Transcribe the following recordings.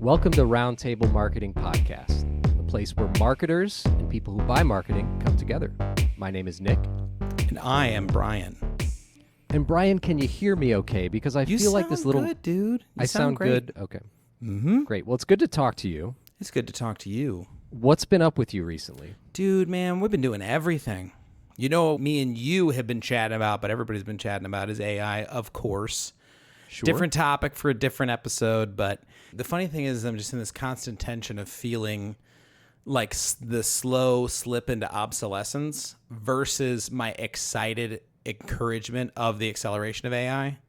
Welcome to Roundtable Marketing Podcast, a place where marketers and people who buy marketing come together. My name is Nick. And I am Brian. And Brian, can you hear me okay? Because I feel like this little... You sound good, dude. I sound good? Okay. Mm-hmm. Great. Well, it's good to talk to you. It's good to talk to you. What's been up with you recently? Dude, man, we've been doing everything. You know, me and you have been chatting about, but everybody's been chatting about is AI, of course. Sure. Different topic for a different episode, but the funny thing is I'm just in this constant tension of feeling like the slow slip into obsolescence versus my excited encouragement of the acceleration of AI.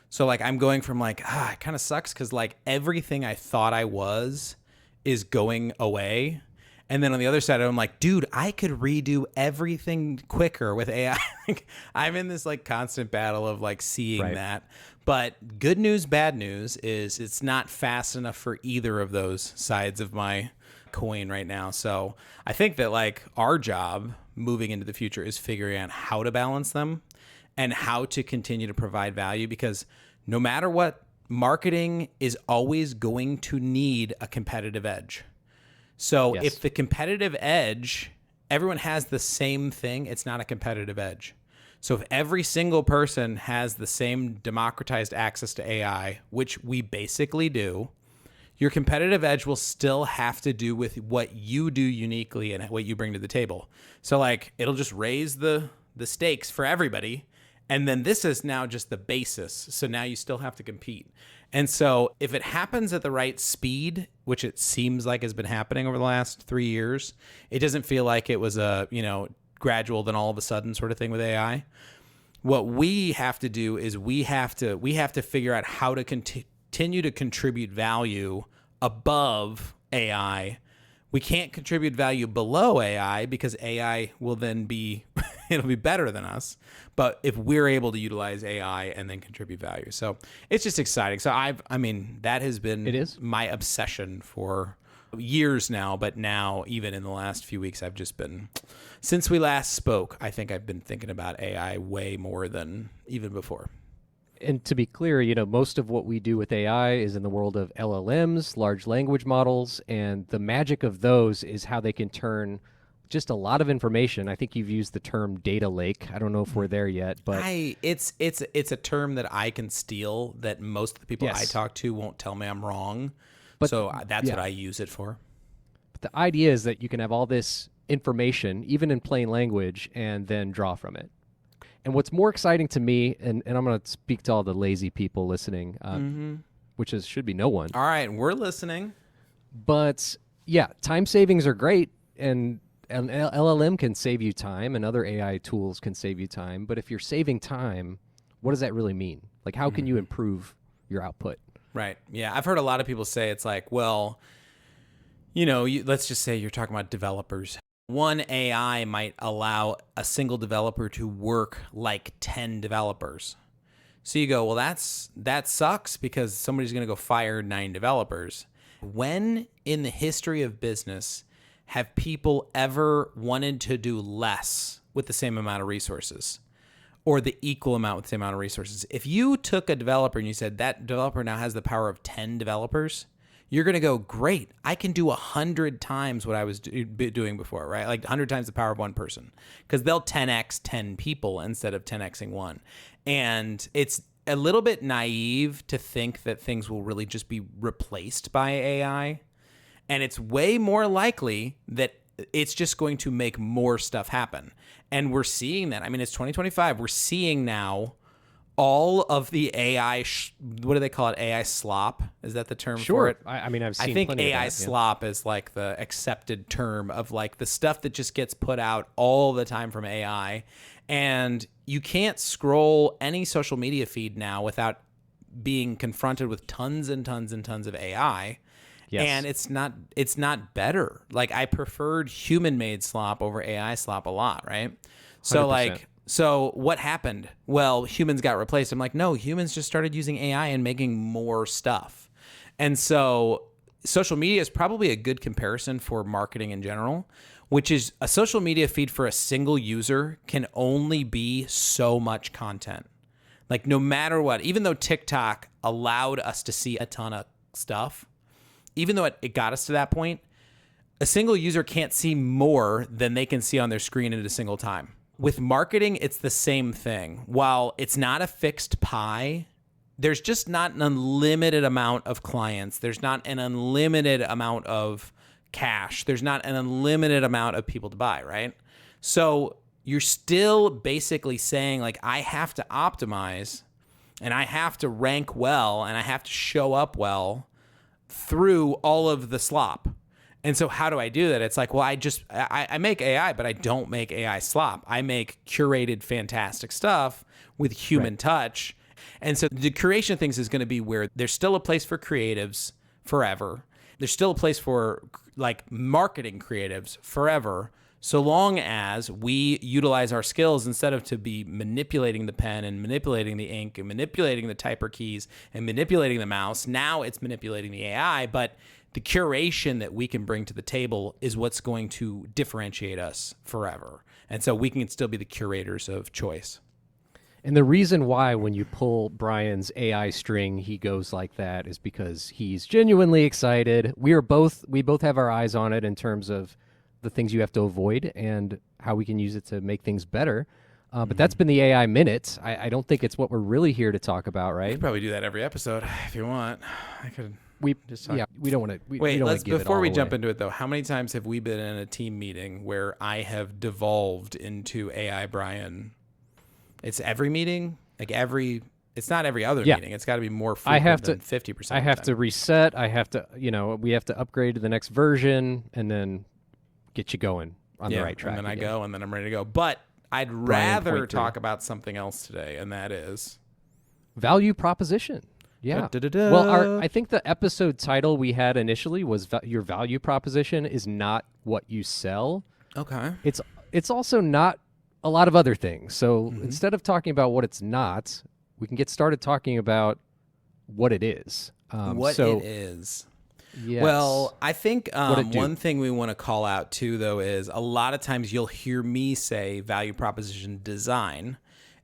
So like I'm going from like, it kind of sucks because like everything I thought I was is going away. And then on the other side, I'm like, dude, I could redo everything quicker with AI. I'm in this like constant battle of like seeing that. But good news, bad news is it's not fast enough for either of those sides of my coin right now. So I think that like our job moving into the future is figuring out how to balance them and how to continue to provide value, because no matter what, marketing is always going to need a competitive edge. So if the competitive edge, everyone has the same thing, it's not a competitive edge. So if every single person has the same democratized access to AI, which we basically do, your competitive edge will still have to do with what you do uniquely and what you bring to the table. So like it'll just raise the stakes for everybody. And then this is now just the basis. So now you still have to compete. And so if it happens at the right speed, which it seems like has been happening over the last 3 years, it doesn't feel like it was a, gradual then all of a sudden sort of thing with AI. What we have to do is we have to figure out how to continue to contribute value above AI. We can't contribute value below AI because AI will then be it'll be better than us. But if we're able to utilize AI and then contribute value. So it's just exciting. So that has been my obsession for years now, but now even in the last few weeks, I've just been, since we last spoke, I think I've been thinking about AI way more than even before. And to be clear, most of what we do with AI is in the world of LLMs, large language models, and the magic of those is how they can turn just a lot of information. I think you've used the term data lake. I don't know if we're there yet, but it's a term that I can steal that most of the people I talk to won't tell me I'm wrong. But so that's what I use it for. But the idea is that you can have all this information, even in plain language, and then draw from it. And what's more exciting to me, and I'm going to speak to all the lazy people listening, which should be no one. All right, we're listening. But yeah, time savings are great, and an LLM can save you time, and other AI tools can save you time. But if you're saving time, what does that really mean? Like, how can you improve your output? Right. Yeah. I've heard a lot of people say it's like, well, let's just say you're talking about developers. One AI might allow a single developer to work like 10 developers. So you go, well, that sucks because somebody's going to go fire 9 developers. When in the history of business have people ever wanted to do less with the same amount of resources? Or the equal amount with the same amount of resources. If you took a developer and you said that developer now has the power of 10 developers, you're going to go, great, I can do 100 times what I was doing before, right? Like 100 times the power of one person, because they'll 10x 10 people instead of 10xing one. And it's a little bit naive to think that things will really just be replaced by AI. And it's way more likely that it's just going to make more stuff happen. And we're seeing that. I mean, it's 2025. We're seeing now all of the AI, what do they call it? AI slop? Is that the term for it? I've seen I think plenty AI of that, slop is like the accepted term of like the stuff that just gets put out all the time from AI. And you can't scroll any social media feed now without being confronted with tons and tons and tons of AI. Yes. And it's not better. Like I preferred human-made slop over AI slop a lot, right? So 100%. So what happened? Well, humans got replaced. I'm like, no, humans just started using AI and making more stuff. And so social media is probably a good comparison for marketing in general, which is a social media feed for a single user can only be so much content. Like no matter what, even though TikTok allowed us to see a ton of stuff, even though it got us to that point, a single user can't see more than they can see on their screen at a single time. With marketing, it's the same thing. While it's not a fixed pie, there's just not an unlimited amount of clients. There's not an unlimited amount of cash. There's not an unlimited amount of people to buy, right? So you're still basically saying, like, I have to optimize and I have to rank well and I have to show up well through all of the slop. And so how do I do that? It's like, well, I make AI, but I don't make AI slop. I make curated, fantastic stuff with human touch. And so the curation of things is going to be where there's still a place for creatives forever. There's still a place for like marketing creatives forever, so long as we utilize our skills instead of to be manipulating the pen and manipulating the ink and manipulating the typer keys and manipulating the mouse. Now it's manipulating the AI, but the curation that we can bring to the table is what's going to differentiate us forever. And so we can still be the curators of choice. And the reason why when you pull Brian's AI string, he goes like that is because he's genuinely excited. We both have our eyes on it in terms of the things you have to avoid and how we can use it to make things better. But that's been the AI Minute. I don't think it's what we're really here to talk about, right? We could probably do that every episode if you want. I could just talk. Yeah, we don't want to. Wait, before we jump into it though, how many times have we been in a team meeting where I have devolved into AI Brian? It's every meeting, it's not every other meeting. It's got to be more frequent than 50%. I have to reset. I have to, we have to upgrade to the next version and then get you going on the right track. And then I go and then I'm ready to go. But I'd rather talk about something else today, and that is value proposition. Yeah. Da-da-da-da. Well, I think the episode title we had initially was your value proposition is not what you sell. Okay. It's also not a lot of other things. So instead of talking about what it's not, we can get started talking about what it is. It is. Yes. Well, I think one thing we want to call out too, though, is a lot of times you'll hear me say value proposition design,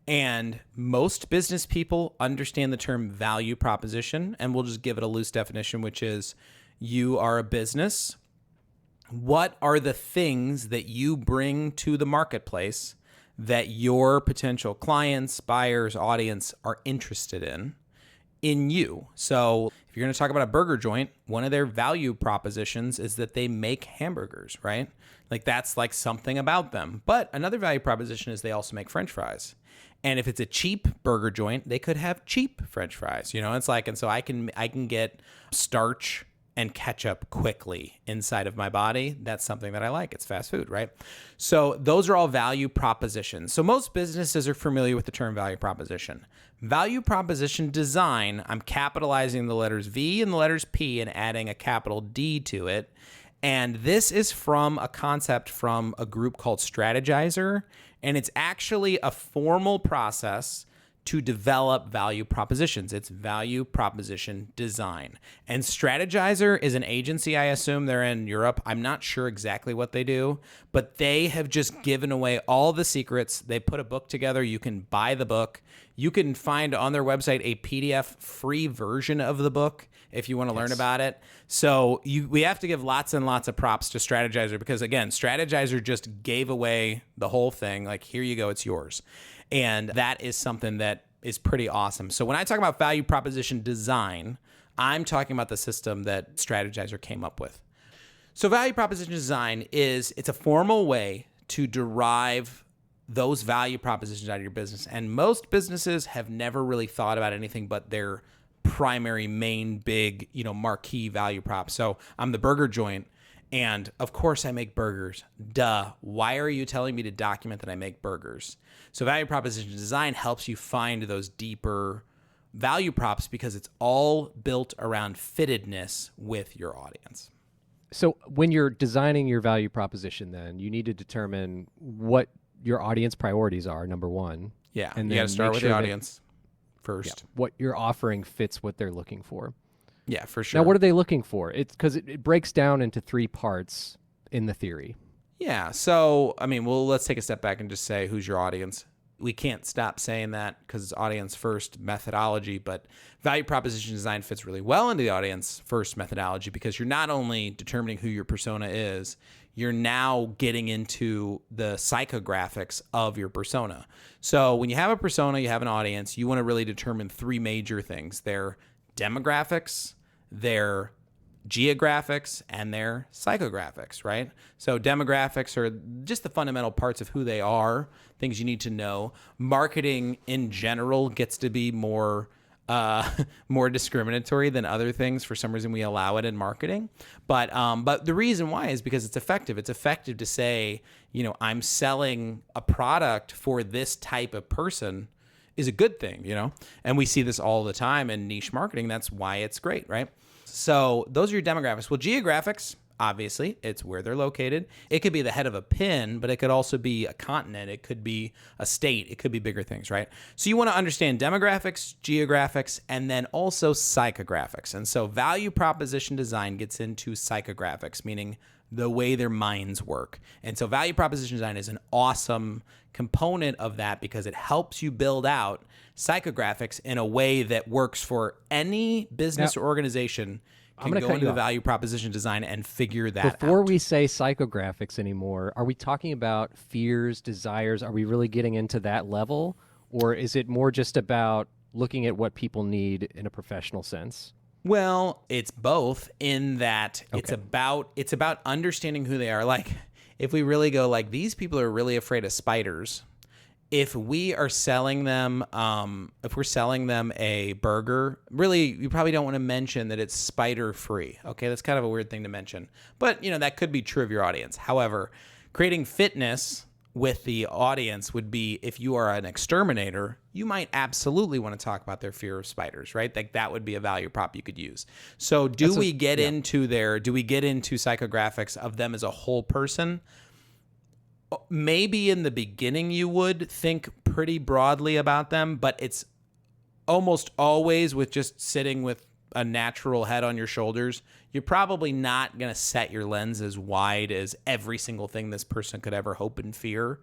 and most business people understand the term value proposition, and we'll just give it a loose definition, which is you are a business. What are the things that you bring to the marketplace that your potential clients, buyers, audience are interested in you? So if you're going to talk about a burger joint, one of their value propositions is that they make hamburgers, right? Like that's like something about them. But another value proposition is they also make French fries. And if it's a cheap burger joint, they could have cheap French fries. It's like, and so I can get starch and ketchup quickly inside of my body. That's something that I like. It's fast food, right? So those are all value propositions. So most businesses are familiar with the term value proposition. Value proposition design, I'm capitalizing the letters V and the letters P and adding a capital D to it. And this is from a concept from a group called Strategyzer. And it's actually a formal process to develop value propositions. It's value proposition design. And Strategyzer is an agency. I assume they're in Europe. I'm not sure exactly what they do, but they have just given away all the secrets. They put a book together. You can buy the book. You can find on their website a PDF free version of the book if you want to learn about it. So we have to give lots and lots of props to Strategyzer because, again, Strategyzer just gave away the whole thing. Like, here you go. It's yours. And that is something that is pretty awesome. So when I talk about value proposition design, I'm talking about the system that Strategyzer came up with. So value proposition design it's a formal way to derive those value propositions out of your business. And most businesses have never really thought about anything but their primary, main, big, marquee value prop. So I'm the burger joint. And of course I make burgers. Duh. Why are you telling me to document that I make burgers? So value proposition design helps you find those deeper value props because it's all built around fittedness with your audience. So when you're designing your value proposition, then you need to determine what your audience priorities are, number one. Yeah. And you got to start with the audience first. What you're offering fits what they're looking for. Yeah, for sure. Now, what are they looking for? It's because it breaks down into three parts in the theory. Yeah. So, let's take a step back and just say, who's your audience? we can't stop saying that because it's audience first methodology, but value proposition design fits really well into the audience first methodology because you're not only determining who your persona is, you're now getting into the psychographics of your persona. So when you have a persona, you have an audience, you want to really determine three major things: their demographics, their geographics, and their psychographics, right? So demographics are just the fundamental parts of who they are, things you need to know. Marketing in general gets to be more more discriminatory than other things. For some reason, we allow it in marketing. But the reason why is because it's effective. It's effective to say, I'm selling a product for this type of person is a good thing, And we see this all the time in niche marketing. That's why it's great, right? So those are your demographics. Well, geographics, obviously, it's where they're located. It could be the head of a pin, but it could also be a continent. It could be a state. It could be bigger things, right? So you want to understand demographics, geographics, and then also psychographics. And so value proposition design gets into psychographics, meaning the way their minds work. And so value proposition design is an awesome component of that because it helps you build out psychographics in a way that works for any business or organization. Can go into the value proposition design and figure that out. Before we say psychographics anymore, are we talking about fears, desires? Are we really getting into that level? Or is it more just about looking at what people need in a professional sense? Well, it's both in that it's about understanding who they are. Like, if we really go like, these people are really afraid of spiders. If we are selling them, if we're selling them a burger, really, you probably don't want to mention that it's spider free. Okay, that's kind of a weird thing to mention, but that could be true of your audience. However, creating fitness with the audience would be, if you are an exterminator, you might absolutely want to talk about their fear of spiders, right? Like that would be a value prop you could use. So do we get into psychographics of them as a whole person? Maybe in the beginning you would think pretty broadly about them, but it's almost always with just sitting with a natural head on your shoulders. You're probably not going to set your lens as wide as every single thing this person could ever hope and fear,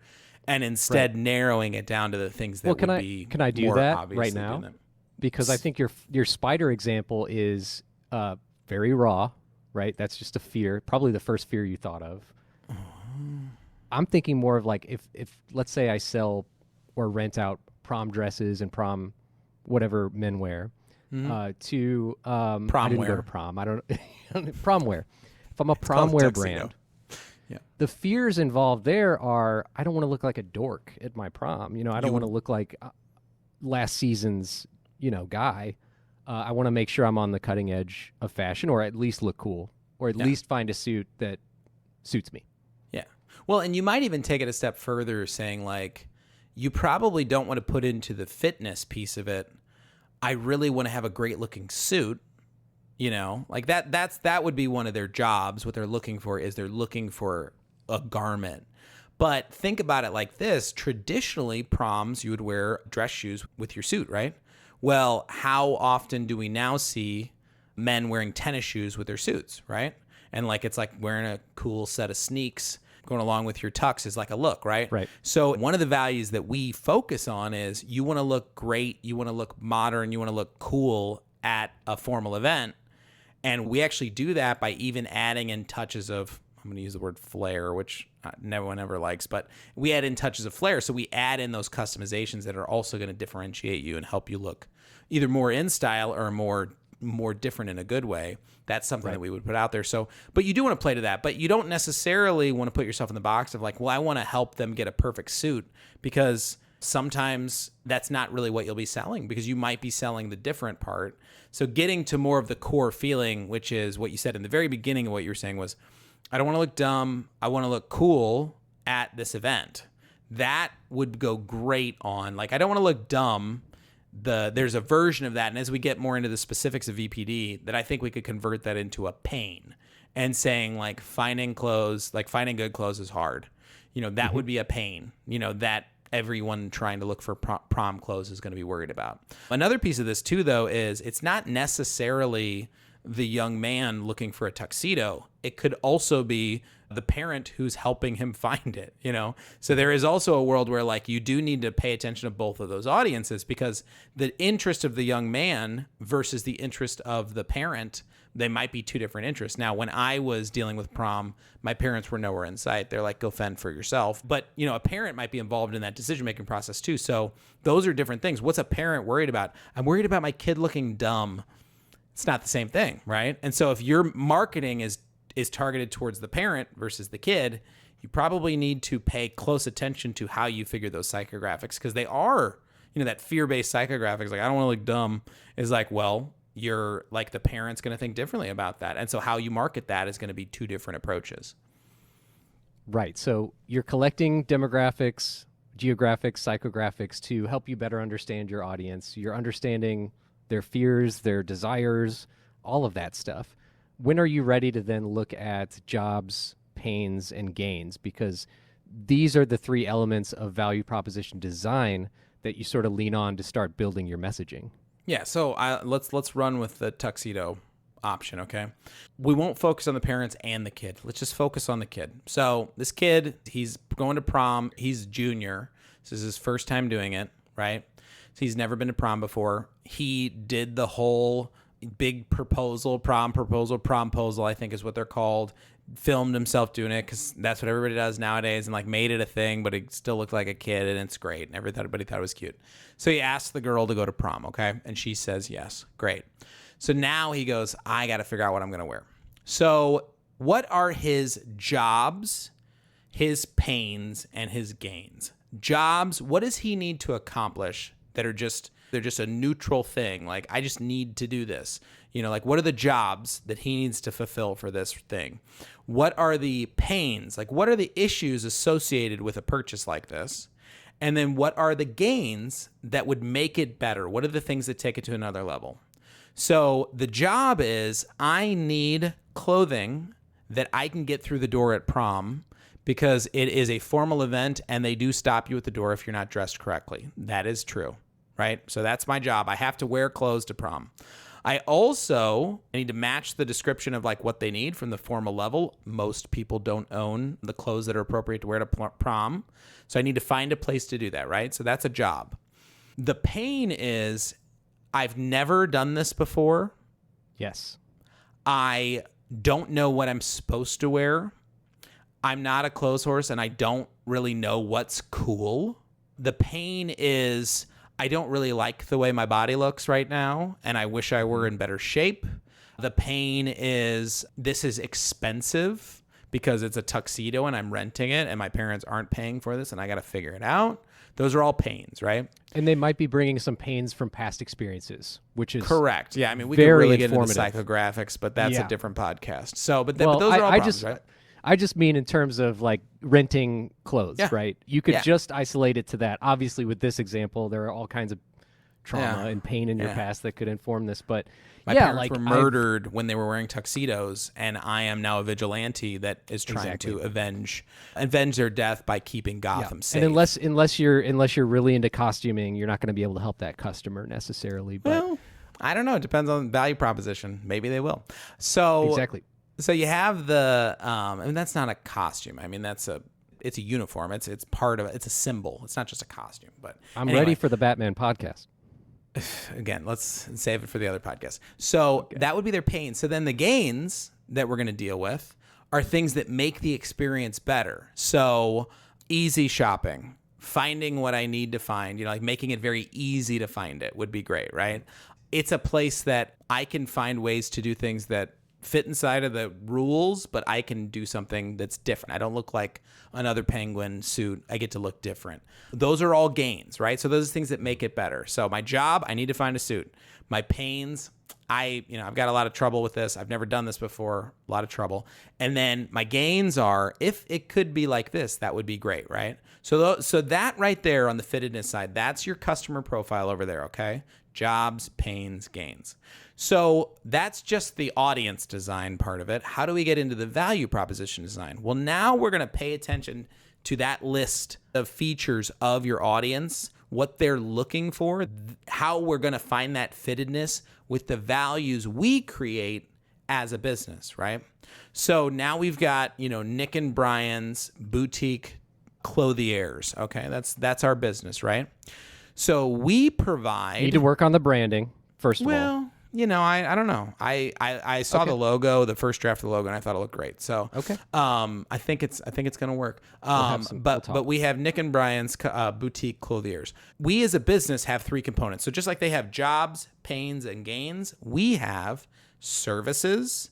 and instead narrowing it down to the things that would be can I do more that right now? Because I think your spider example is very raw, right? That's just a fear, probably the first fear you thought of. I'm thinking more of like if let's say I sell or rent out prom dresses and prom whatever men wear to prom I didn't wear. go to prom. I don't prom wear. If I'm a prom wear brand, the fears involved there are I don't want to look like a dork at my prom. I don't want to look like last season's guy. I want to make sure I'm on the cutting edge of fashion, or at least look cool, or at least find a suit that suits me. Well, and you might even take it a step further, saying like, you probably don't want to put into the fitness piece of it, I really want to have a great looking suit, like that would be one of their jobs. What they're looking for is they're looking for a garment. But think about it like this. Traditionally, proms, you would wear dress shoes with your suit, right? Well, how often do we now see men wearing tennis shoes with their suits, right? And like, it's like wearing a cool set of sneaks going along with your tux is like a look, right? Right. So one of the values that we focus on is you want to look great, you want to look modern, you want to look cool at a formal event. And we actually do that by even adding in touches of, I'm going to use the word flair, which no one ever likes, but we add in touches of flair. So we add in those customizations that are also going to differentiate you and help you look either more in style or more different in a good way. That's something that we would put out there. So, but you do want to play to that, but you don't necessarily want to put yourself in the box of like, well, I want to help them get a perfect suit, because sometimes that's not really what you'll be selling, because you might be selling the different part. So getting to more of the core feeling, which is what you said in the very beginning of what you were saying was, I don't want to look dumb. I want to look cool at this event. That would go great on, like, I don't want to look dumb. There's a version of that, and as we get more into the specifics of VPD, that I think we could convert that into a pain, and saying like finding good clothes is hard. That would be a pain. That everyone trying to look for prom clothes is going to be worried about. Another piece of this too, though, is it's not necessarily the young man looking for a tuxedo. It could also be the parent who's helping him find it, you know? So there is also a world where like you do need to pay attention to both of those audiences, because the interest of the young man versus the interest of the parent, they might be two different interests. Now, when I was dealing with prom, my parents were nowhere in sight. They're like, go fend for yourself. But, you know, a parent might be involved in that decision-making process too. So those are different things. What's a parent worried about? I'm worried about my kid looking dumb. It's not the same thing, right? And so if your marketing is targeted towards the parent versus the kid, you probably need to pay close attention to how you figure those psychographics, because they are, you know, that fear-based psychographics, like I don't want to look dumb, is like, well, you're like the parent's going to think differently about that. And so how you market that is going to be two different approaches. Right. So you're collecting demographics, geographics, psychographics to help you better understand your audience. You're understanding their fears, their desires, all of that stuff. When are you ready to then look at jobs, pains, and gains? Because these are the three elements of value proposition design that you sort of lean on to start building your messaging. Yeah, so let's run with the tuxedo option, okay? We won't focus on the parents and the kid. Let's just focus on the kid. So this kid, he's going to prom. He's junior. This is his first time doing it, right? So he's never been to prom before. He did the whole big promposal, I think is what they're called. Filmed himself doing it because that's what everybody does nowadays, and like made it a thing, but he still looked like a kid, and it's great, and everybody thought it was cute. So he asked the girl to go to prom, okay? And she says yes. Great. So now he goes, I got to figure out what I'm going to wear. So what are his jobs, his pains, and his gains? Jobs, what does he need to accomplish that are they're just a neutral thing? Like, I just need to do this. You know, like, what are the jobs that he needs to fulfill for this thing? What are the pains? Like, what are the issues associated with a purchase like this? And then what are the gains that would make it better? What are the things that take it to another level? So the job is, I need clothing that I can get through the door at prom, because it is a formal event and they do stop you at the door if you're not dressed correctly. That is true, right? So that's my job. I have to wear clothes to prom. I also need to match the description of like what they need from the formal level. Most people don't own the clothes that are appropriate to wear to prom. So I need to find a place to do that, right? So that's a job. The pain is, I've never done this before. Yes. I don't know what I'm supposed to wear. I'm not a clothes horse and I don't really know what's cool. The pain is, I don't really like the way my body looks right now, and I wish I were in better shape. The pain is, this is expensive because it's a tuxedo and I'm renting it and my parents aren't paying for this and I got to figure it out. Those are all pains, right? And they might be bringing some pains from past experiences, which is correct. Yeah, I mean, we could very really get into informative. psychographics, but that's a different podcast. So, but Well, those are all I problems, just, right? I just mean in terms of like renting clothes, Yeah. right? You could Yeah. just isolate it to that. Obviously, with this example, there are all kinds of trauma Yeah. and pain in your Yeah. past that could inform this. But My yeah, parents like were murdered when they were wearing tuxedos, and I am now a vigilante that is trying to avenge their death by keeping Gotham safe. And unless you're really into costuming, you're not going to be able to help that customer necessarily. But Well, I don't know. It depends on the value proposition. Maybe they will. So exactly. So you have the, I mean, that's not a costume. I mean, it's a uniform. It's part of it. It's a symbol. It's not just a costume. But I'm ready for the Batman podcast. Again, let's save it for the other podcast. So that would be their pain. So then the gains that we're going to deal with are things that make the experience better. So easy shopping, finding what I need to find, you know, like making it very easy to find it would be great, right? It's a place that I can find ways to do things that fit inside of the rules, but I can do something that's different. I don't look like another penguin suit. I get to look different. Those are all gains, right? So those are things that make it better. So my job, I need to find a suit. My pains, I've got a lot of trouble with this. I've never done this before. A lot of trouble. And then my gains are, if it could be like this, that would be great, right? So that right there on the fittedness side, that's your customer profile over there, okay? Jobs, pains, gains. So that's just the audience design part of it. How do we get into the value proposition design? Well, now we're going to pay attention to that list of features of your audience, what they're looking for, how we're going to find that fittedness with the values we create as a business, right? So now we've got, Nick and Brian's boutique clothiers. Okay, that's our business, right? So we provide. Need to work on the branding first of all. Well, I don't know. I saw the logo, the first draft of the logo, and I thought it looked great. So okay, I think it's going to work. But we have Nick and Brian's boutique clothiers. We as a business have three components. So just like they have jobs, pains, and gains, we have services,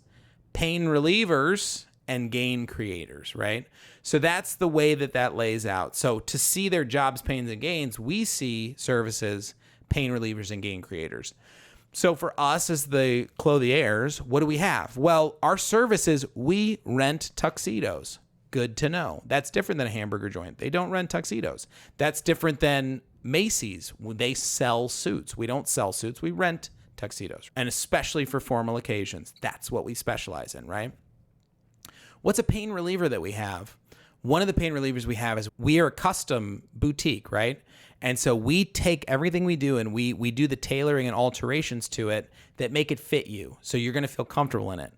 pain relievers, and gain creators, right? So that's the way that lays out. So to see their jobs, pains, and gains, we see services, pain relievers, and gain creators. So for us as the clothiers, what do we have? Well, our services, we rent tuxedos. Good to know. That's different than a hamburger joint. They don't rent tuxedos. That's different than Macy's. They sell suits. We don't sell suits. We rent tuxedos. And especially for formal occasions. That's what we specialize in, right? What's a pain reliever that we have? One of the pain relievers we have is we are a custom boutique, right? And so we take everything we do and we do the tailoring and alterations to it that make it fit you. So you're going to feel comfortable in it.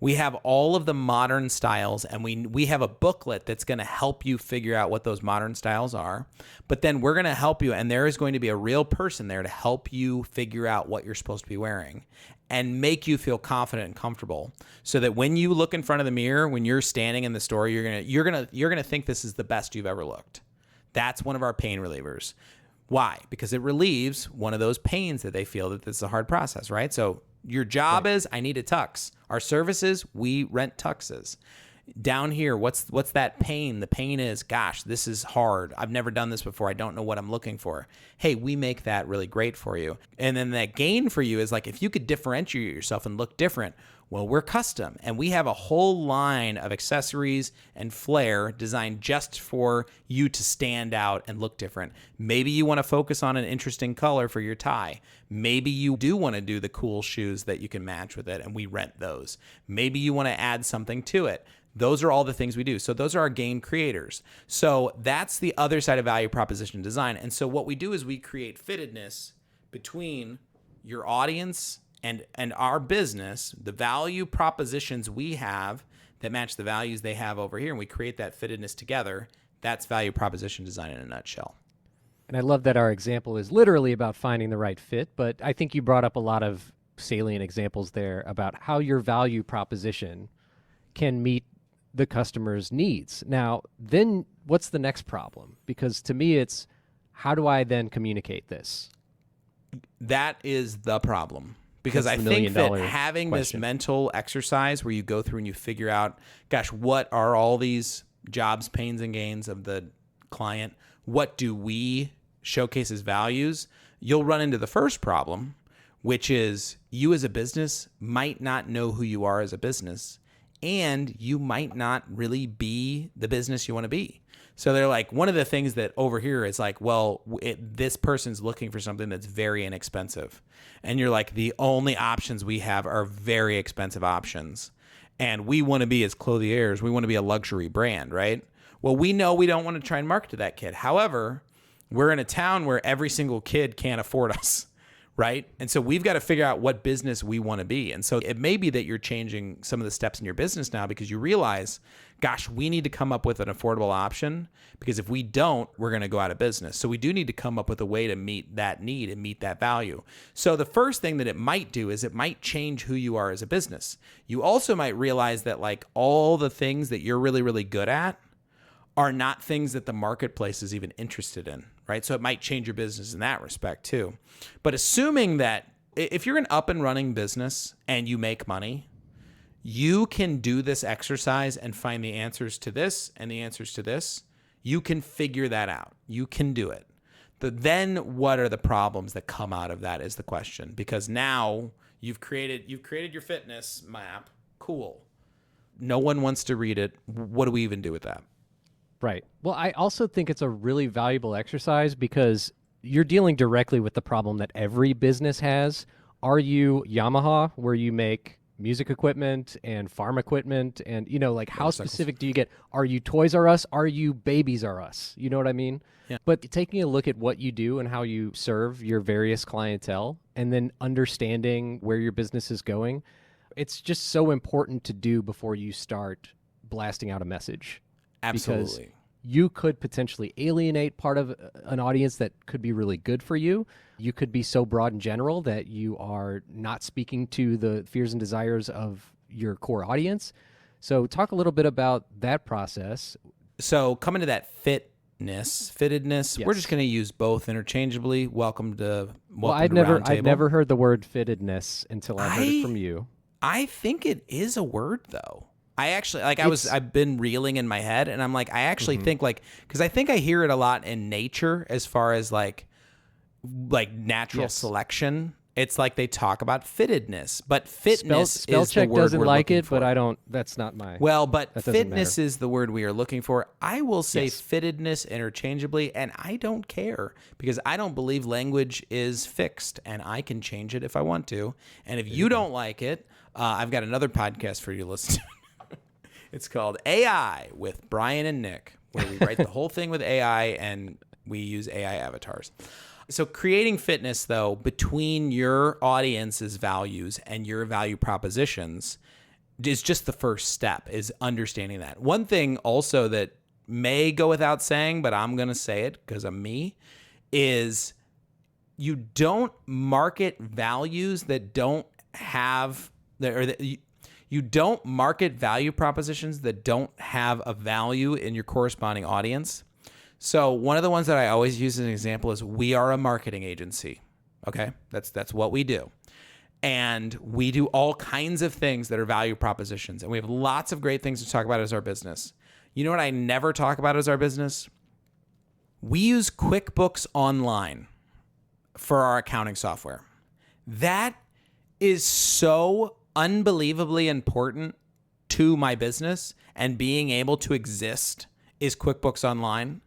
We have all of the modern styles, and we have a booklet that's going to help you figure out what those modern styles are. But then we're going to help you, and there is going to be a real person there to help you figure out what you're supposed to be wearing and make you feel confident and comfortable, so that when you look in front of the mirror, when you're standing in the store, you're gonna think this is the best you've ever looked. That's one of our pain relievers. Why? Because it relieves one of those pains that they feel that this is a hard process, right? So your job is, I need a tux. Our services, we rent tuxes. Down here, what's that pain? The pain is, gosh, this is hard. I've never done this before. I don't know what I'm looking for. Hey, we make that really great for you. And then that gain for you is like, if you could differentiate yourself and look different, well, we're custom, and we have a whole line of accessories and flair designed just for you to stand out and look different. Maybe you want to focus on an interesting color for your tie. Maybe you do want to do the cool shoes that you can match with it, and we rent those. Maybe you want to add something to it. Those are all the things we do. So those are our gain creators. So that's the other side of value proposition design. And so what we do is we create fittedness between your audience and our business, the value propositions we have that match the values they have over here, and we create that fittedness together. That's value proposition design in a nutshell. And I love that our example is literally about finding the right fit, but I think you brought up a lot of salient examples there about how your value proposition can meet the customer's needs. Now, then what's the next problem? Because to me, it's how do I then communicate this? That is the problem. Because I think that having this mental exercise where you go through and you figure out, gosh, what are all these jobs, pains, and gains of the client? What do we showcase as values? You'll run into the first problem, which is you as a business might not know who you are as a business, and you might not really be the business you want to be. So they're like, one of the things that over here is like, well, this person's looking for something that's very inexpensive. And you're like, the only options we have are very expensive options. And we want to be, as clothiers, we want to be a luxury brand, right? Well, we know we don't want to try and market to that kid. However, we're in a town where every single kid can't afford us, right? And so we've got to figure out what business we want to be. And so it may be that you're changing some of the steps in your business now because you realize, gosh, we need to come up with an affordable option, because if we don't, we're going to go out of business. So we do need to come up with a way to meet that need and meet that value. So the first thing that it might do is it might change who you are as a business. You also might realize that like all the things that you're really, really good at are not things that the marketplace is even interested in, right? So it might change your business in that respect too. But assuming that if you're an up and running business and you make money, you can do this exercise and find the answers to this and the answers to this. You can figure that out. You can do it. Then what are the problems that come out of that is the question, because now you've created your fitness map. Cool. No one wants to read it. What do we even do with that? Right. Well, I also think it's a really valuable exercise because you're dealing directly with the problem that every business has. Are you Yamaha, where you make music equipment and farm equipment and, like how specific do you get? Are you Toys R Us? Are you Babies R Us? You know what I mean? Yeah. But taking a look at what you do and how you serve your various clientele and then understanding where your business is going, It's just so important to do before you start blasting out a message. Absolutely. Because you could potentially alienate part of an audience that could be really good for you. You could be so broad in general that you are not speaking to the fears and desires of your core audience. So talk a little bit about that process. So coming to that fittedness, Yes. we're just going to use both interchangeably. Welcome to I'd never heard the word fittedness until I heard it from you. I think it is a word though. I actually I've been reeling in my head, and I'm like, I actually think because I think I hear it a lot in nature as far as like natural selection. It's like they talk about fittedness, but fitness spell is check the word doesn't we're like looking it, for. but I don't. That's not my. Well, but fitness matter. is the word we are looking for. I will say Yes. fittedness interchangeably, and I don't care because I don't believe language is fixed, and I can change it if I want to. And if you don't like it, I've got another podcast for you to listen to. It's called AI with Brian and Nick, where we write the whole thing with AI and we use AI avatars. So creating fitness, though, between your audience's values and your value propositions is just the first step, is understanding that. One thing also that may go without saying, but I'm going to say it because I'm me, is you don't market values that don't have, or that you don't market value propositions that don't have a value in your corresponding audience. So one of the ones that I always use as an example is we are a marketing agency. Okay, that's what we do. And we do all kinds of things that are value propositions. And we have lots of great things to talk about as our business. You know what I never talk about as our business? We use QuickBooks Online for our accounting software. That is so unbelievably important to my business, and being able to exist is QuickBooks Online.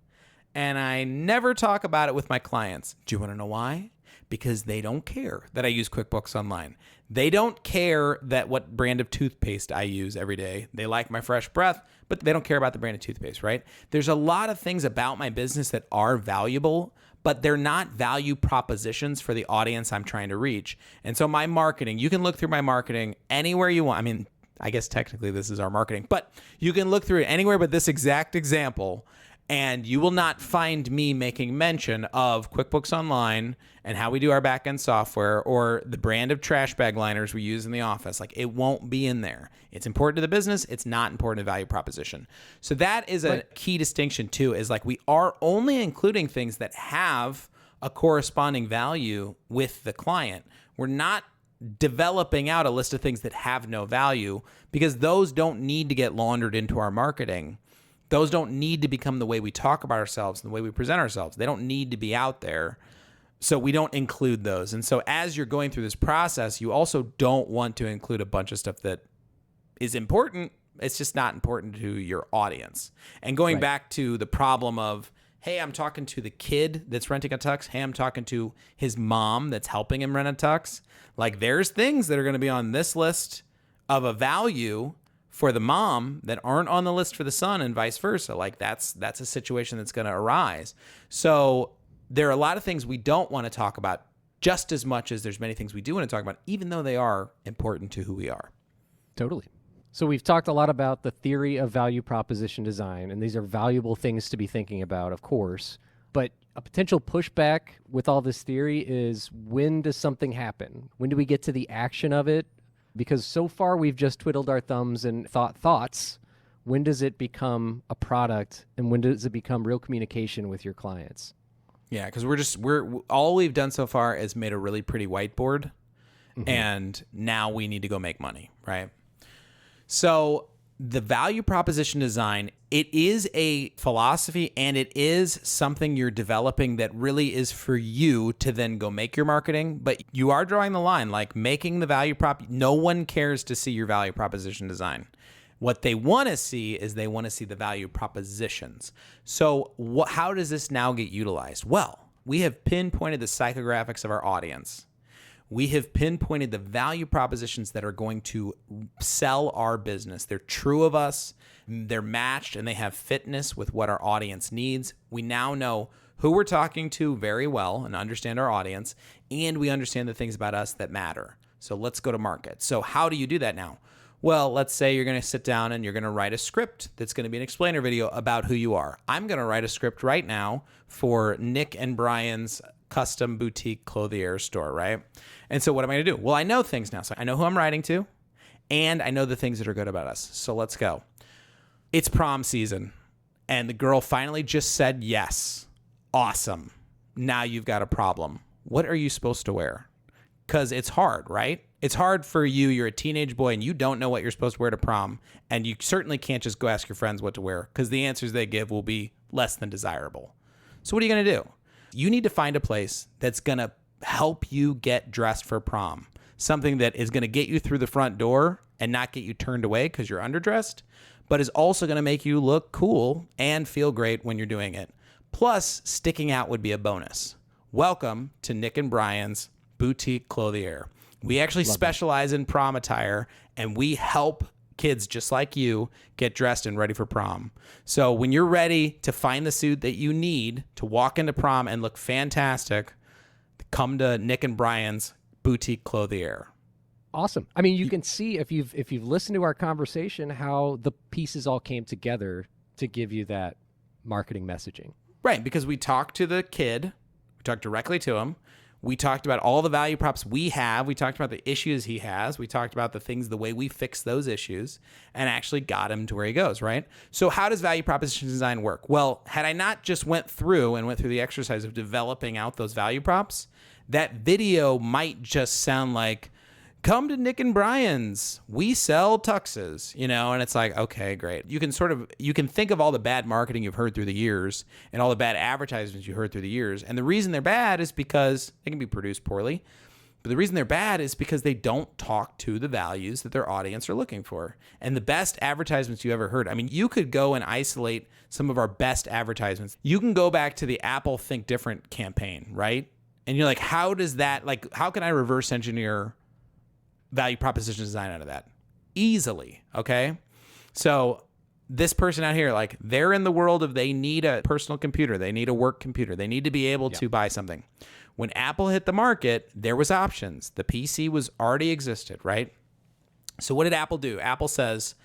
And I never talk about it with my clients. Do you want to know why? Because they don't care that I use QuickBooks Online. They don't care that what brand of toothpaste I use every day. They like my fresh breath, but they don't care about the brand of toothpaste, right? There's a lot of things about my business that are valuable, but they're not value propositions for the audience I'm trying to reach. And so my marketing, you can look through my marketing anywhere you want. I mean, I guess technically this is our marketing, but you can look through it anywhere but this exact example, and you will not find me making mention of QuickBooks Online and how we do our back-end software or the brand of trash bag liners we use in the office. Like, it won't be in there. It's important to the business. It's not important to value proposition. So that is a key distinction too, is like we are only including things that have a corresponding value with the client. We're not developing out a list of things that have no value, because those don't need to get laundered into our marketing. Those don't need to become the way we talk about ourselves and the way we present ourselves. They don't need to be out there. So we don't include those. And so as you're going through this process, you also don't want to include a bunch of stuff that is important. It's just not important to your audience. And going back to the problem of, hey, I'm talking to the kid that's renting a tux. Hey, I'm talking to his mom that's helping him rent a tux. Like, there's things that are going to be on this list of a value for the mom that aren't on the list for the son, and vice versa. Like, that's a situation that's going to arise. So there are a lot of things we don't want to talk about just as much as there's many things we do want to talk about, even though they are important to who we are. Totally. So we've talked a lot about the theory of value proposition design, and these are valuable things to be thinking about, of course. But a potential pushback with all this theory is, when does something happen? When do we get to the action of it? Because so far we've just twiddled our thumbs and thought thoughts. When does it become a product, and when does it become real communication with your clients? Yeah, because we're all we've done so far is made a really pretty whiteboard, and now we need to go make money, right? So the value proposition design, it is a philosophy, and it is something you're developing that really is for you to then go make your marketing. But you are drawing the line, like making the value prop. No one cares to see your value proposition design. What they want to see is they want to see the value propositions. So how does this now get utilized? Well, we have pinpointed the psychographics of our audience. We have pinpointed the value propositions that are going to sell our business. They're true of us, they're matched, and they have fitness with what our audience needs. We now know who we're talking to very well and understand our audience, and we understand the things about us that matter. So let's go to market. So how do you do that now? Well, let's say you're going to sit down and you're going to write a script that's going to be an explainer video about who you are. I'm going to write a script right now for Nick and Brian's custom boutique clothier store, right? And so what am I going to do? Well, I know things now. So I know who I'm writing to, and I know the things that are good about us. So let's go. It's prom season, and the girl finally just said yes. Awesome. Now you've got a problem. What are you supposed to wear? Because it's hard, right? It's hard for you. You're a teenage boy and you don't know what you're supposed to wear to prom. And you certainly can't just go ask your friends what to wear because the answers they give will be less than desirable. So what are you going to do? You need to find a place that's going to help you get dressed for prom. Something that is going to get you through the front door and not get you turned away because you're underdressed, but is also going to make you look cool and feel great when you're doing it. Plus, sticking out would be a bonus. Welcome to Nick and Brian's Boutique Clothier. We actually specialize in prom attire, and we help kids just like you get dressed and ready for prom. So when you're ready to find the suit that you need to walk into prom and look fantastic, come to Nick and Brian's Boutique Clothier. Awesome. I mean, you can see if you've listened to our conversation how the pieces all came together to give you that marketing messaging. Right, because we talked to the kid, we talked directly to him. We talked about all the value props we have. We talked about the issues he has. We talked about the things, the way we fix those issues, and actually got him to where he goes, right? So how does value proposition design work? Well, had I not just went through the exercise of developing out those value props, that video might just sound like, come to Nick and Brian's, we sell tuxes, and it's like, okay, great. You can think of all the bad marketing you've heard through the years and all the bad advertisements you heard through the years. And the reason they're bad is because they can be produced poorly. But the reason they're bad is because they don't talk to the values that their audience are looking for. And the best advertisements you ever heard, I mean, you could go and isolate some of our best advertisements. You can go back to the Apple Think Different campaign, right? And you're like, how can I reverse engineer value proposition design out of that? Easily, okay? So this person out here, like, they're in the world of they need a personal computer, they need a work computer, they need to be able to buy something. When Apple hit the market, there was options. The PC was already existed, right? So what did Apple do? Apple says,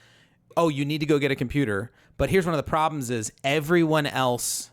oh, you need to go get a computer, but here's one of the problems is everyone else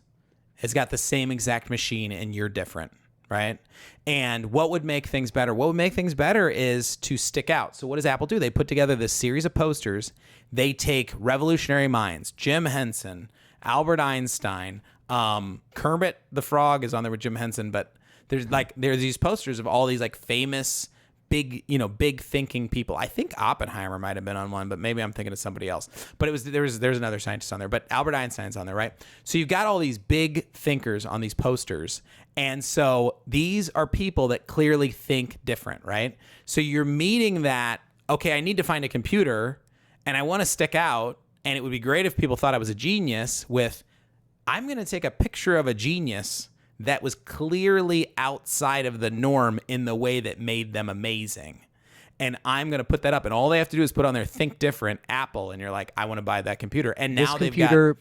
has got the same exact machine and you're different. Right? And what would make things better? What would make things better is to stick out. So what does Apple do? They put together this series of posters. They take revolutionary minds, Jim Henson, Albert Einstein, Kermit the Frog is on there with Jim Henson, but there's these posters of all these like famous big thinking people. I think Oppenheimer might have been on one, but maybe I'm thinking of somebody else. But there's another scientist on there, but Albert Einstein's on there, right? So you've got all these big thinkers on these posters. And so these are people that clearly think different, right? So you're meeting that, okay, I need to find a computer and I want to stick out. And it would be great if people thought I was a genius with, I'm going to take a picture of a genius that was clearly outside of the norm in the way that made them amazing. And I'm going to put that up. And all they have to do is put on their Think Different Apple. And you're like, I want to buy that computer. And now they've got...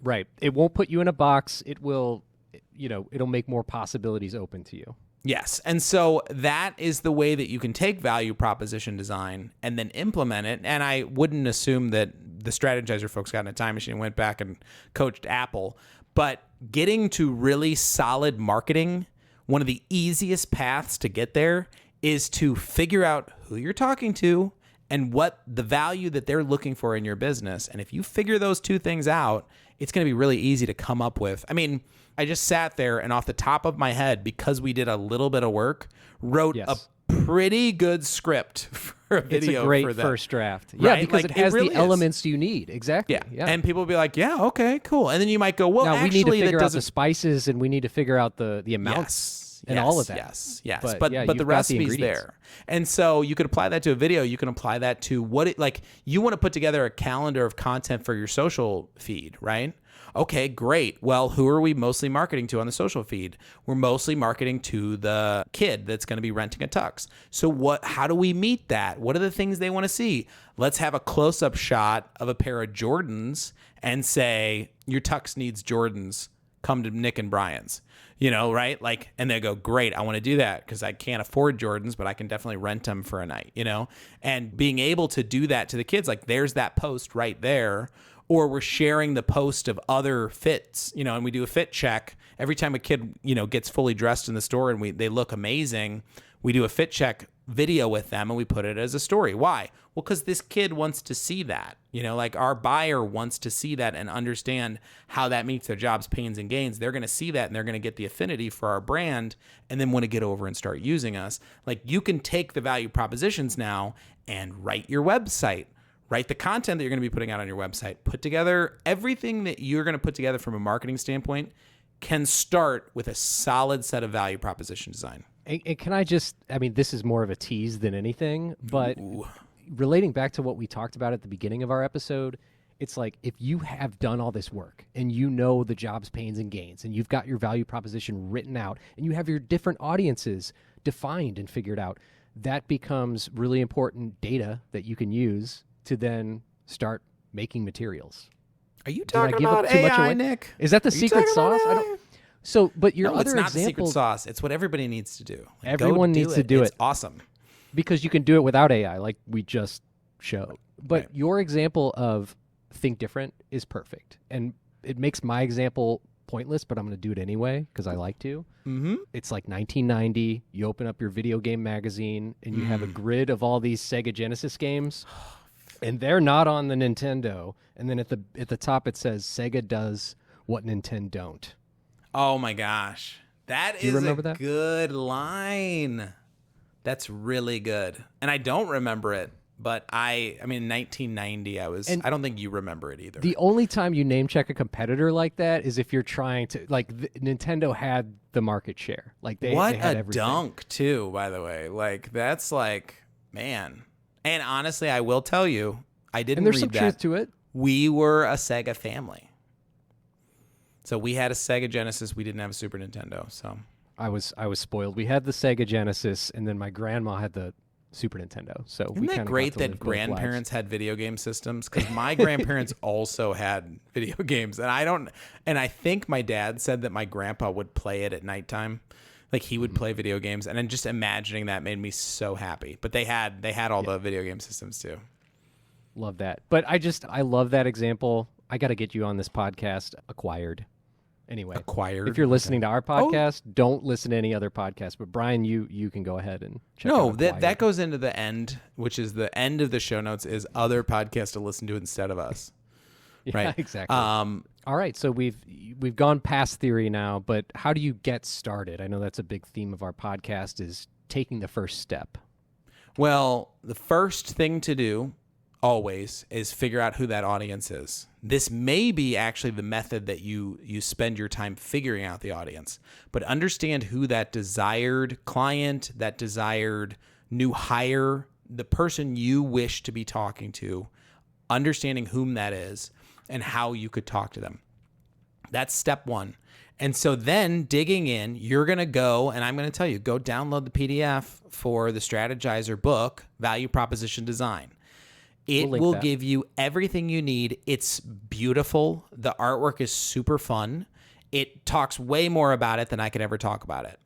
Right. It won't put you in a box. It will, it'll make more possibilities open to you. Yes. And so that is the way that you can take value proposition design and then implement it. And I wouldn't assume that the Strategyzer folks got in a time machine and went back and coached Apple. But getting to really solid marketing, one of the easiest paths to get there is to figure out who you're talking to and what the value that they're looking for in your business. And if you figure those two things out, it's going to be really easy to come up with. I mean, I just sat there and off the top of my head, because we did a little bit of work, wrote a pretty good script for a video. It's a great for first draft. Right? Yeah, because like, it has really the elements you need. Exactly. Yeah. And people will be like, yeah, okay, cool. And then you might go, well, now, actually, we need to figure out the spices and we need to figure out the amounts. And all of that. Yes. But the recipe's there. And so you could apply that to a video. You can apply that to you want to put together a calendar of content for your social feed, right? Okay, great. Well, who are we mostly marketing to on the social feed? We're mostly marketing to the kid that's going to be renting a tux. So how do we meet that? What are the things they want to see? Let's have a close-up shot of a pair of Jordans and say, your tux needs Jordans. come to Nick and Brian's, you know, right? Like, and they go, great, I want to do that because I can't afford Jordans, but I can definitely rent them for a night, you know? And being able to do that to the kids, like there's that post right there. Or we're sharing the post of other fits, you know, and we do a fit check. Every time a kid, you know, gets fully dressed in the store and they look amazing, we do a fit check video with them and we put it as a story. Why? Well, because this kid wants to see that. You know, like our buyer wants to see that and understand how that meets their jobs, pains, and gains. They're going to see that and they're going to get the affinity for our brand and then want to get over and start using us. Like you can take the value propositions now and write your website. Write the content that you're going to be putting out on your website. Put together everything that you're going to put together from a marketing standpoint can start with a solid set of value proposition design. And can I just, I mean, this is more of a tease than anything, but relating back to what we talked about at the beginning of our episode, it's like if you have done all this work and you know the jobs, pains, and gains, and you've got your value proposition written out, and you have your different audiences defined and figured out, that becomes really important data that you can use to then start making materials. Are you talking about AI, Nick? Is that the secret sauce? I don't. So, but your other it's not example, the secret sauce. It's what everybody needs to do. Like, everyone needs to do it. It's awesome. Because you can do it without AI, like we just showed. But your example of think different is perfect. And it makes my example pointless, but I'm going to do it anyway because I like to. Mm-hmm. It's like 1990. You open up your video game magazine and you have a grid of all these Sega Genesis games. And they're not on the Nintendo. And then at the top it says Sega does what Nintendo don't. Oh my gosh. That is a good line. That's really good. And I don't remember it, but I mean 1990 I don't think you remember it either. The only time you name check a competitor like that is if you're trying to, like, Nintendo had the market share. Like they had everything. Dunk too, by the way. Like that's like, man. And honestly, I will tell you, I didn't read that. And there's some truth to it. We were a Sega family. So we had a Sega Genesis. We didn't have a Super Nintendo. So I was spoiled. We had the Sega Genesis, and then my grandma had the Super Nintendo. So isn't that great that grandparents had video game systems? Because my grandparents also had video games, and I think my dad said that my grandpa would play it at nighttime. Like he would play video games, and then just imagining that made me so happy. But they had all the video game systems too. Love that. But I love that example. I got to get you on this podcast. Acquired. Anyway, Acquired. If you're listening to our podcast, don't listen to any other podcast. But Brian, you can go ahead and check out Acquired. that goes into the end, which is the end of the show notes, is other podcasts to listen to instead of us. Yeah, right. Exactly. All right, so we've gone past theory now, but how do you get started? I know that's a big theme of our podcast, is taking the first step. Well, the first thing to do always is figure out who that audience is. This may be actually the method that you spend your time figuring out the audience, but understand who that desired client, that desired new hire, the person you wish to be talking to, understanding whom that is, and how you could talk to them. That's step one. And so then digging in, you're going to go, and I'm going to tell you, go download the PDF for the Strategyzer book, Value Proposition Design. It will give you everything you need. It's beautiful. The artwork is super fun. It talks way more about it than I could ever talk about it.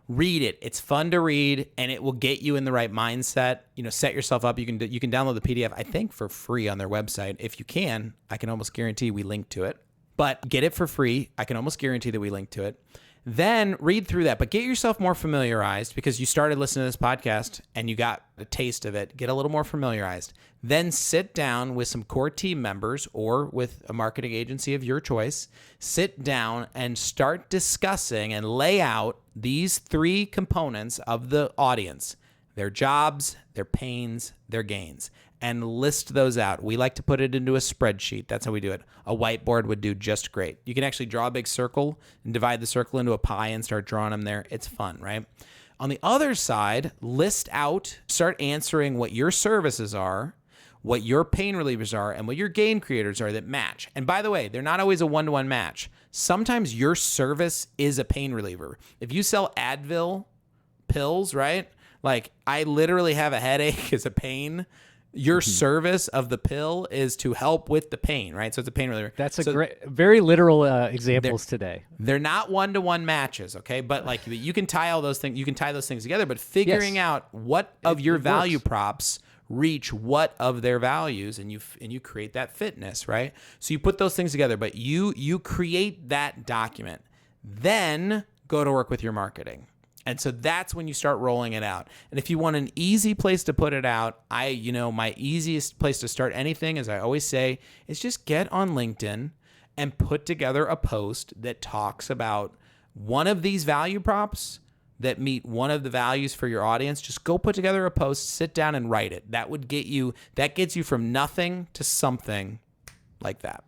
Read it. It's fun to read, and it will get you in the right mindset. You know, set yourself up. You can download the PDF, I think, for free on their website. If you can, I can almost guarantee we link to it. But get it for free. I can almost guarantee that we link to it. Then read through that, but get yourself more familiarized because you started listening to this podcast and you got a taste of it. Get a little more familiarized. Then sit down with some core team members or with a marketing agency of your choice. Sit down and start discussing and lay out these three components of the audience: their jobs, their pains, their gains, and list those out. We like to put it into a spreadsheet. That's how we do it. A whiteboard would do just great. You can actually draw a big circle and divide the circle into a pie and start drawing them there. It's fun, right? On the other side, list out, start answering what your services are, what your pain relievers are, and what your gain creators are that match. And by the way, they're not always a one-to-one match. Sometimes your service is a pain reliever. If you sell Advil pills, right? Like, I literally have a headache as a pain. Your service of the pill is to help with the pain, right? So it's a pain reliever. That's a great, very literal examples today. They're not one-to-one matches, okay? But like you can tie all those things, you can tie those things together, but figuring out what of your value props reach what of their values, and you create that fitness, right? So you put those things together, but you create that document, then go to work with your marketing. And so that's when you start rolling it out. And if you want an easy place to put it out, my easiest place to start anything, as I always say, is just get on LinkedIn and put together a post that talks about one of these value props that meet one of the values for your audience. Just go put together a post, sit down and write it. That gets you from nothing to something like that.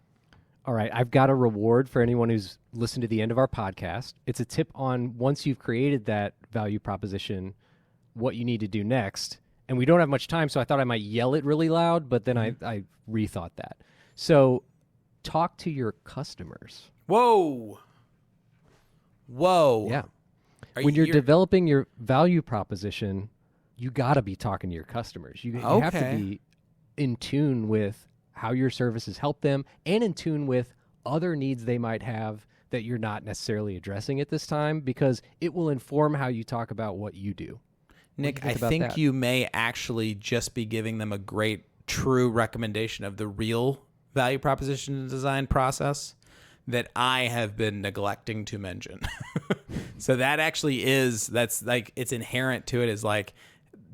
All right, I've got a reward for anyone who's listened to the end of our podcast. It's a tip on, once you've created that value proposition, what you need to do next. And we don't have much time, so I thought I might yell it really loud, but then I rethought that. So talk to your customers. Whoa. Yeah. When you're developing your value proposition, you got to be talking to your customers. You have to be in tune with how your services help them, and in tune with other needs they might have that you're not necessarily addressing at this time, because it will inform how you talk about what you do. Nick, I think you may actually just be giving them a great, true recommendation of the real value proposition design process that I have been neglecting to mention. So that actually that's like, it's inherent to it, is like,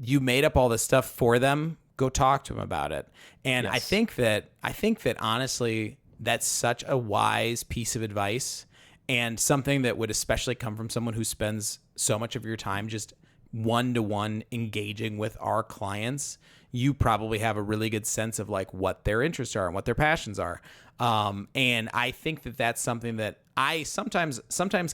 you made up all this stuff for them. Go talk to them about it. And yes. I think that honestly, that's such a wise piece of advice, and something that would especially come from someone who spends so much of your time just one-to-one engaging with our clients. You probably have a really good sense of like what their interests are and what their passions are. And I think that that's something that I sometimes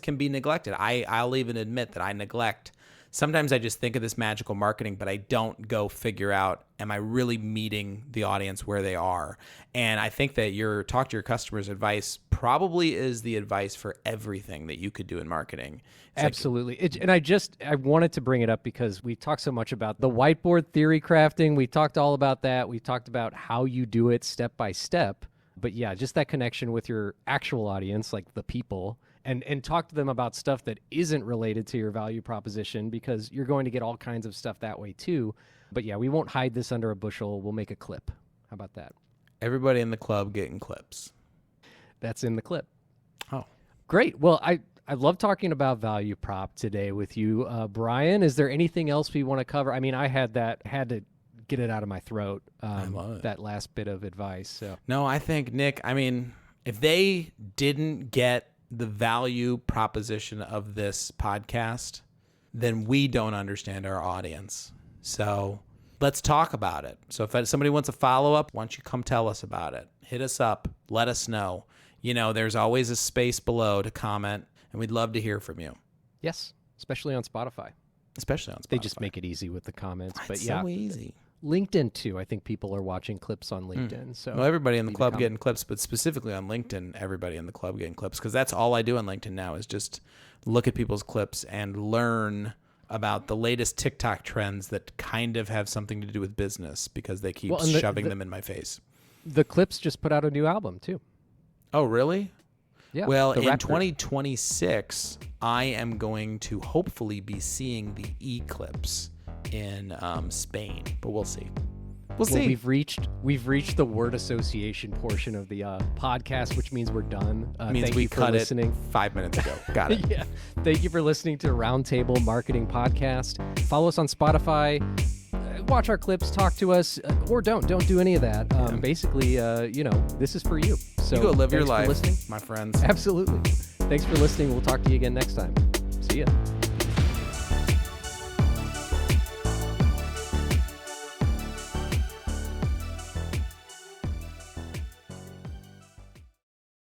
can be neglected. I'll even admit that I neglect. Sometimes I just think of this magical marketing, but I don't go figure out, am I really meeting the audience where they are? And I think that your talk to your customers advice probably is the advice for everything that you could do in marketing. It's absolutely. And I wanted to bring it up because we talked so much about the whiteboard theory crafting. We talked all about that. We talked about how you do it step by step. But yeah, just that connection with your actual audience, like the people, and talk to them about stuff that isn't related to your value proposition, because you're going to get all kinds of stuff that way too. But yeah, we won't hide this under a bushel. We'll make a clip. How about that? Everybody in the club getting clips. That's in the clip. Oh, great. Well, I love talking about value prop today with you. Brian, is there anything else we want to cover? I mean, I had to get it out of my throat, that last bit of advice. So no, I think, Nick, I mean, if they didn't get the value proposition of this podcast, then we don't understand our audience. So let's talk about it. So if somebody wants a follow-up, why don't you come tell us about it? Hit us up. Let us know. There's always a space below to comment, and we'd love to hear from you. Yes, especially on Spotify. They just make it easy with the comments. It's so easy. LinkedIn too. I think people are watching clips on LinkedIn. So everybody in the club getting clips, but specifically on LinkedIn, everybody in the club getting clips, because that's all I do on LinkedIn now is just look at people's clips and learn about the latest TikTok trends that kind of have something to do with business, because they keep shoving them in my face. The Clips just put out a new album too. Oh, really? Yeah. Well, in 2026, I am going to hopefully be seeing the Eclipse in Spain, but we'll see. We'll see. We've reached the word association portion of the podcast, which means we're done. Means we cut it 5 minutes ago. Got it. Yeah. Thank you for listening to Roundtable Marketing Podcast. Follow us on Spotify. Watch our clips. Talk to us, or don't do any of that. Basically, this is for you. So you go live your life, my friends. Absolutely. Thanks for listening. We'll talk to you again next time. See ya.